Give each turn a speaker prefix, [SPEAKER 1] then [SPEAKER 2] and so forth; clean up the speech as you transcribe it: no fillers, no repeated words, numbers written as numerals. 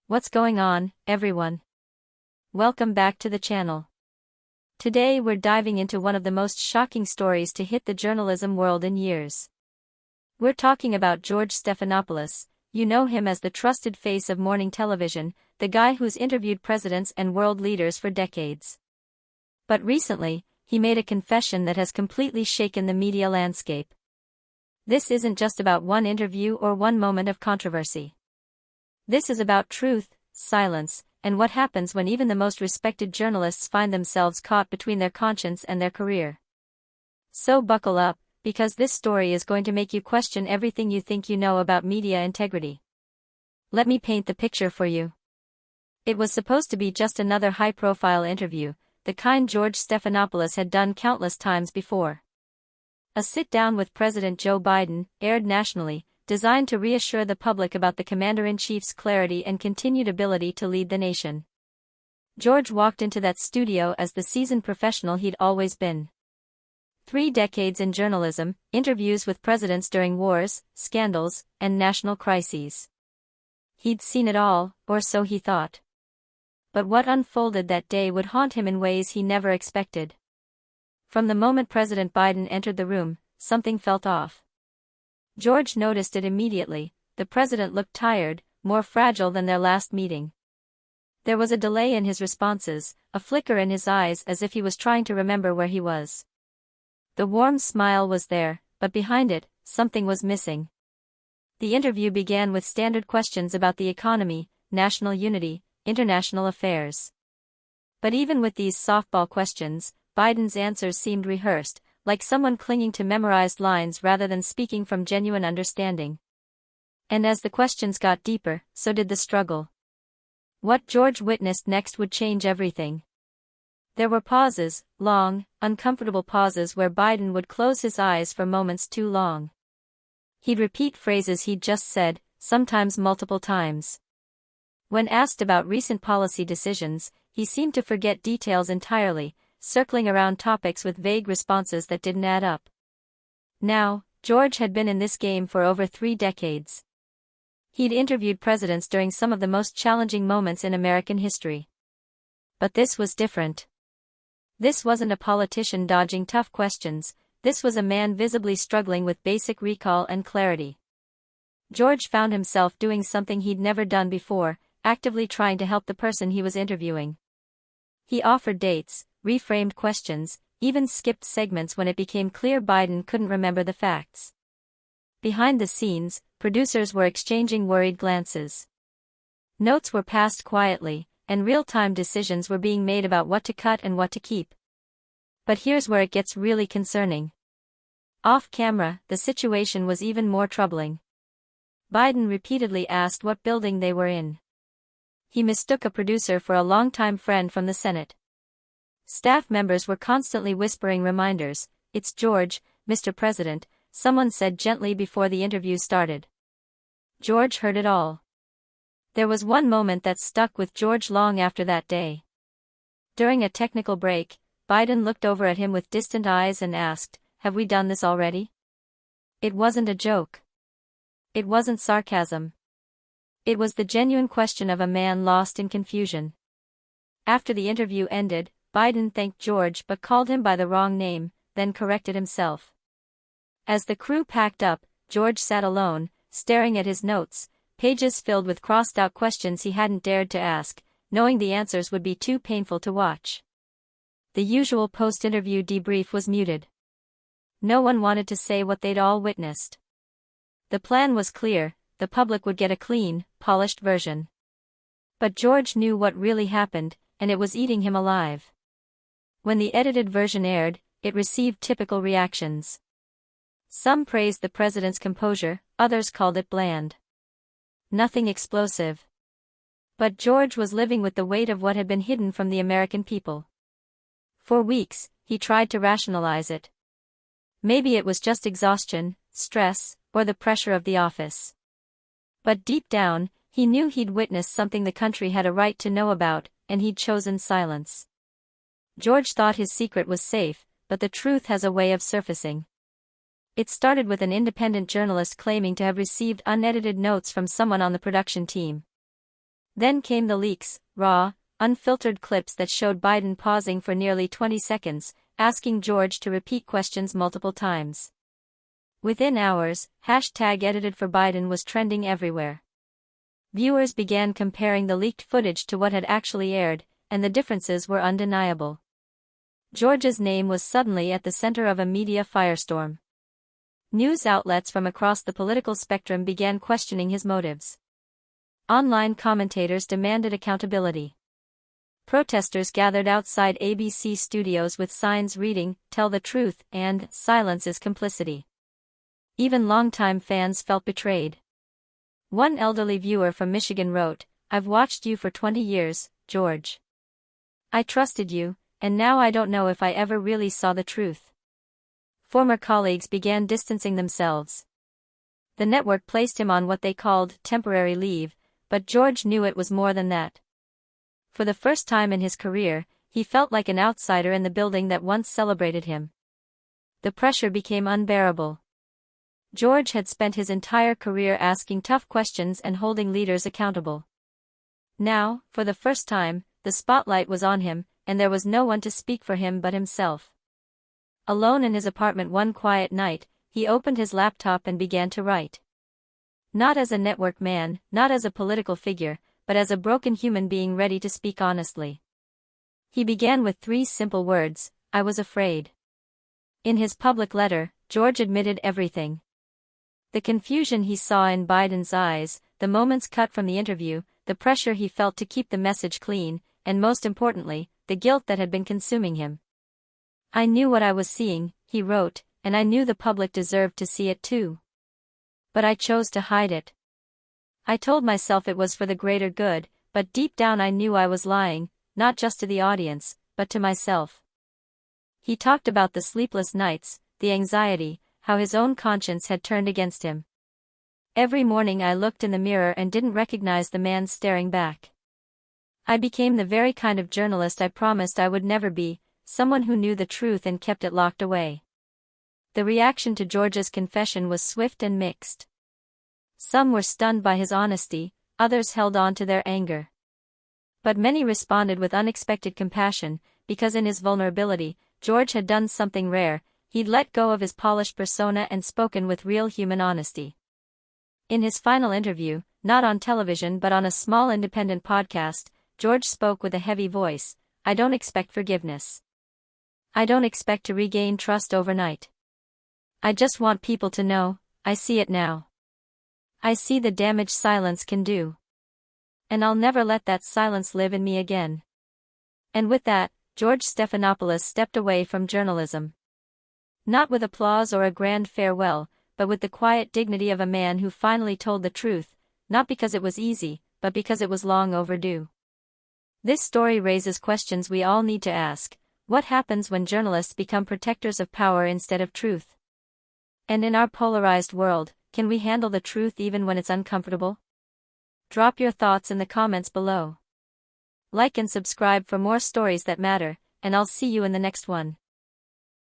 [SPEAKER 1] What's going on, everyone? Welcome back to the channel. Today we're diving into one of the most shocking stories to hit the journalism world in years. We're talking about George Stephanopoulos. You know him as the trusted face of morning television, the guy who's interviewed presidents and world leaders for decades. But recently, he made a confession that has completely shaken the media landscape. This isn't just about one interview or one moment of controversy. This is about truth, silence, and what happens when even the most respected journalists find themselves caught between their conscience and their career. So buckle up, because this story is going to make you question everything you think you know about media integrity. Let me paint the picture for you. It was supposed to be just another high-profile interview, the kind George Stephanopoulos had done countless times before. A sit-down with President Joe Biden, aired nationally, designed to reassure the public about the commander-in-chief's clarity and continued ability to lead the nation. George walked into that studio as the seasoned professional he'd always been. 3 decades in journalism, interviews with presidents during wars, scandals, and national crises. He'd seen it all, or so he thought. But what unfolded that day would haunt him in ways he never expected. From the moment President Biden entered the room, something felt off. George noticed it immediately. The president looked tired, more fragile than their last meeting. There was a delay in his responses, a flicker in his eyes as if he was trying to remember where he was. The warm smile was there, but behind it, something was missing. The interview began with standard questions about the economy, national unity, international affairs. But even with these softball questions, Biden's answers seemed rehearsed, like someone clinging to memorized lines rather than speaking from genuine understanding. And as the questions got deeper, so did the struggle. What George witnessed next would change everything. There were pauses, long, uncomfortable pauses where Biden would close his eyes for moments too long. He'd repeat phrases he'd just said, sometimes multiple times. When asked about recent policy decisions, he seemed to forget details entirely, circling around topics with vague responses that didn't add up. Now, George had been in this game for over 3 decades. He'd interviewed presidents during some of the most challenging moments in American history. But this was different. This wasn't a politician dodging tough questions, this was a man visibly struggling with basic recall and clarity. George found himself doing something he'd never done before, actively trying to help the person he was interviewing. He offered dates, reframed questions, even skipped segments when it became clear Biden couldn't remember the facts. Behind the scenes, producers were exchanging worried glances. Notes were passed quietly, and real-time decisions were being made about what to cut and what to keep. But here's where it gets really concerning. Off-camera, the situation was even more troubling. Biden repeatedly asked what building they were in. He mistook a producer for a longtime friend from the Senate. Staff members were constantly whispering reminders, "It's George, Mr. President," someone said gently before the interview started. George heard it all. There was one moment that stuck with George long after that day. During a technical break, Biden looked over at him with distant eyes and asked, "Have we done this already?" It wasn't a joke. It wasn't sarcasm. It was the genuine question of a man lost in confusion. After the interview ended, Biden thanked George but called him by the wrong name, then corrected himself. As the crew packed up, George sat alone, staring at his notes, pages filled with crossed-out questions he hadn't dared to ask, knowing the answers would be too painful to watch. The usual post-interview debrief was muted. No one wanted to say what they'd all witnessed. The plan was clear, the public would get a clean, polished version. But George knew what really happened, and it was eating him alive. When the edited version aired, it received typical reactions. Some praised the president's composure, others called it bland. Nothing explosive. But George was living with the weight of what had been hidden from the American people. For weeks, he tried to rationalize it. Maybe it was just exhaustion, stress, or the pressure of the office. But deep down, he knew he'd witnessed something the country had a right to know about, and he'd chosen silence. George thought his secret was safe, but the truth has a way of surfacing. It started with an independent journalist claiming to have received unedited notes from someone on the production team. Then came the leaks, raw, unfiltered clips that showed Biden pausing for nearly 20 seconds, asking George to repeat questions multiple times. Within hours, #edited for Biden was trending everywhere. Viewers began comparing the leaked footage to what had actually aired, and the differences were undeniable. George's name was suddenly at the center of a media firestorm. News outlets from across the political spectrum began questioning his motives. Online commentators demanded accountability. Protesters gathered outside ABC studios with signs reading, "Tell the truth," and "Silence is complicity." Even longtime fans felt betrayed. One elderly viewer from Michigan wrote, "I've watched you for 20 years, George. I trusted you, and now I don't know if I ever really saw the truth." Former colleagues began distancing themselves. The network placed him on what they called temporary leave, but George knew it was more than that. For the first time in his career, he felt like an outsider in the building that once celebrated him. The pressure became unbearable. George had spent his entire career asking tough questions and holding leaders accountable. Now, for the first time, the spotlight was on him, and there was no one to speak for him but himself. Alone in his apartment one quiet night, he opened his laptop and began to write. Not as a network man, not as a political figure, but as a broken human being ready to speak honestly. He began with 3 simple words: "I was afraid." In his public letter, George admitted everything. The confusion he saw in Biden's eyes, the moments cut from the interview, the pressure he felt to keep the message clean, and most importantly, the guilt that had been consuming him. "I knew what I was seeing," he wrote, "and I knew the public deserved to see it too. But I chose to hide it. I told myself it was for the greater good, but deep down I knew I was lying, not just to the audience, but to myself." He talked about the sleepless nights, the anxiety, how his own conscience had turned against him. "Every morning I looked in the mirror and didn't recognize the man staring back. I became the very kind of journalist I promised I would never be, someone who knew the truth and kept it locked away." The reaction to George's confession was swift and mixed. Some were stunned by his honesty, others held on to their anger. But many responded with unexpected compassion, because in his vulnerability, George had done something rare. He'd let go of his polished persona and spoken with real human honesty. In his final interview, not on television but on a small independent podcast, George spoke with a heavy voice, "I don't expect forgiveness. I don't expect to regain trust overnight. I just want people to know, I see it now. I see the damage silence can do. And I'll never let that silence live in me again." And with that, George Stephanopoulos stepped away from journalism. Not with applause or a grand farewell, but with the quiet dignity of a man who finally told the truth, not because it was easy, but because it was long overdue. This story raises questions we all need to ask. What happens when journalists become protectors of power instead of truth? And in our polarized world, can we handle the truth even when it's uncomfortable? Drop your thoughts in the comments below. Like and subscribe for more stories that matter, and I'll see you in the next one.